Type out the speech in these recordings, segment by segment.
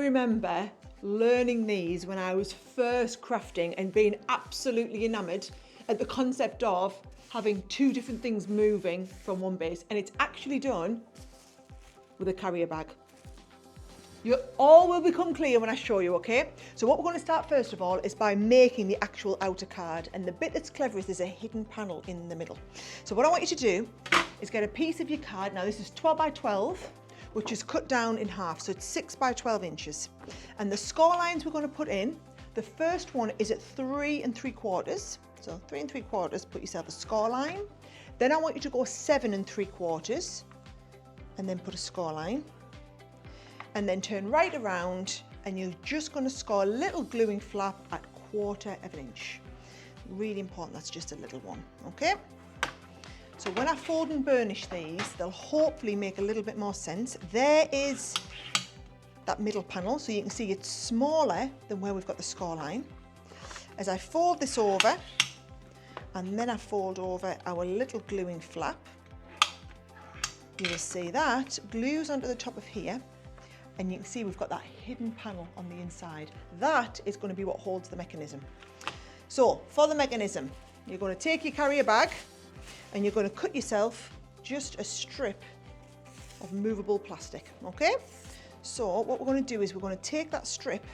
remember learning these when I was first crafting and being absolutely enamoured at the concept of having two different things moving from one base, and it's actually done with a carrier bag. You all will become clear when I show you, okay? So what we're going to start first of all is by making the actual outer card, and the bit that's clever is there's a hidden panel in the middle. So what I want you to do is get a piece of your card. Now this is 12 by 12, which is cut down in half, so it's 6 by 12 inches. And the score lines we're going to put in, the first one is at 3 3/4. So 3 3/4, put yourself a score line. Then I want you to go 7 3/4 and then put a score line. And then turn right around and you're just going to score a little gluing flap at 1/4 of an inch. Really important, that's just a little one, okay? So when I fold and burnish these, they'll hopefully make a little bit more sense. There is that middle panel, so you can see it's smaller than where we've got the score line. As I fold this over, and then I fold over our little gluing flap, you will see that glues onto the top of here. And you can see we've got that hidden panel on the inside. That is going to be what holds the mechanism. So for the mechanism, you're going to take your carrier bag and you're going to cut yourself just a strip of movable plastic, okay? So what we're going to do is we're going to take that strip,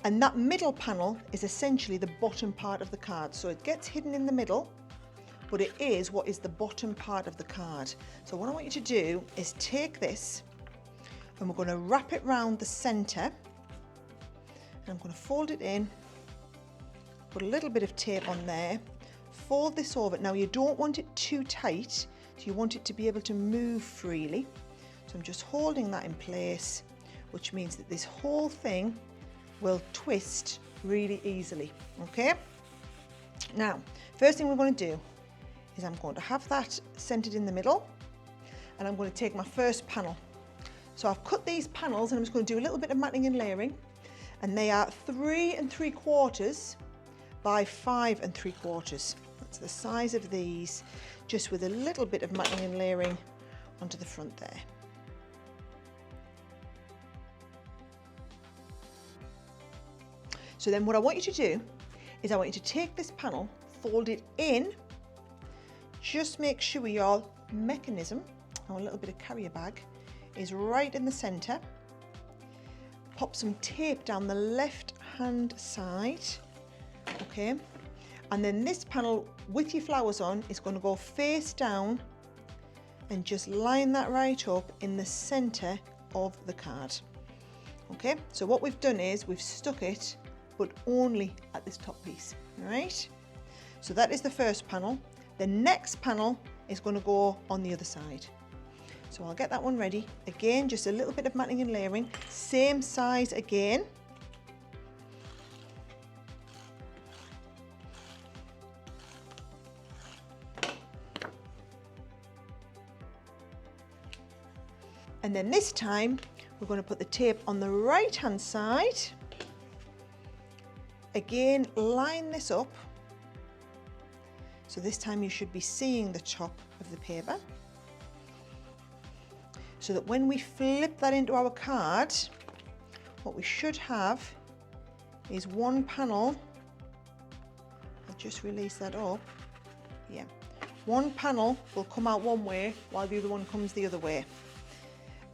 and that middle panel is essentially the bottom part of the card. So it gets hidden in the middle, but it is what is the bottom part of the card. So what I want you to do is take this, and we're going to wrap it round the centre, and I'm going to fold it in, put a little bit of tape on there, fold this over. Now you don't want it too tight, so you want it to be able to move freely. So I'm just holding that in place, which means that this whole thing will twist really easily, okay? Now, first thing we're going to do is I'm going to have that centred in the middle, and I'm going to take my first panel. So I've cut these panels and I'm just going to do a little bit of matting and layering, and they are 3 3/4 by 5 3/4. That's the size of these, just with a little bit of matting and layering onto the front there. So then what I want you to do is I want you to take this panel, fold it in, just make sure your mechanism, or a little bit of carrier bag, is right in the centre. Pop some tape down the left hand side, okay, and then this panel with your flowers on is going to go face down and just line that right up in the centre of the card, okay? So what we've done is we've stuck it, but only at this top piece, all right? So that is the first panel. The next panel is going to go on the other side. So I'll get that one ready. Again, just a little bit of matting and layering, same size again. And then this time, we're going to put the tape on the right hand side. Again, line this up. So this time you should be seeing the top of the paper, so that when we flip that into our card, what we should have is one panel. I'll just release that up. Yeah, one panel will come out one way while the other one comes the other way.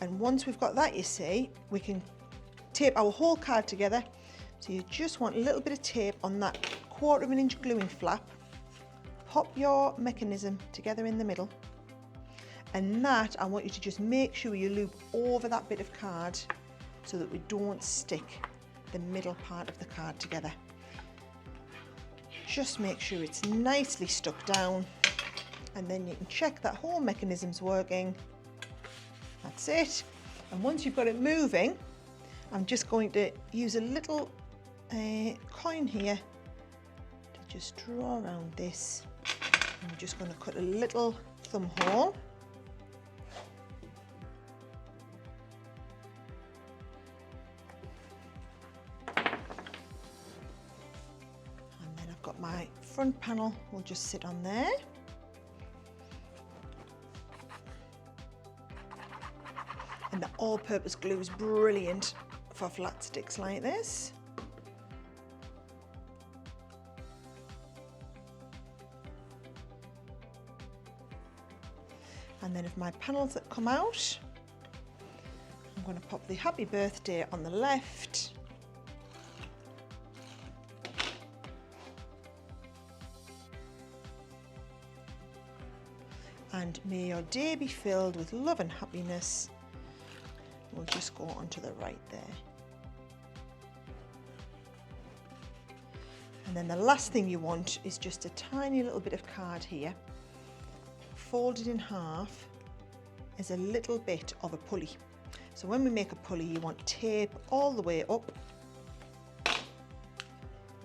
And once we've got that, you see, we can tape our whole card together. So you just want a little bit of tape on that 1/4 of an inch gluing flap. Pop your mechanism together in the middle. And that, I want you to just make sure you loop over that bit of card so that we don't stick the middle part of the card together. Just make sure it's nicely stuck down, and then you can check that whole mechanism's working. That's it. And once you've got it moving, I'm just going to use a little coin here to just draw around this. I'm just going to cut a little thumb hole. My front panel will just sit on there. And the all-purpose glue is brilliant for flat sticks like this. And then of my panels that come out, I'm going to pop the happy birthday on the left. And may your day be filled with love and happiness. We'll just go onto the right there. And then the last thing you want is just a tiny little bit of card here, folded in half as a little bit of a pulley. So when we make a pulley, you want tape all the way up.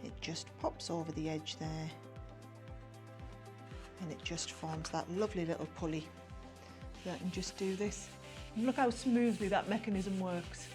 It just pops over the edge there, and it just forms that lovely little pulley. So I can just do this. And look how smoothly that mechanism works.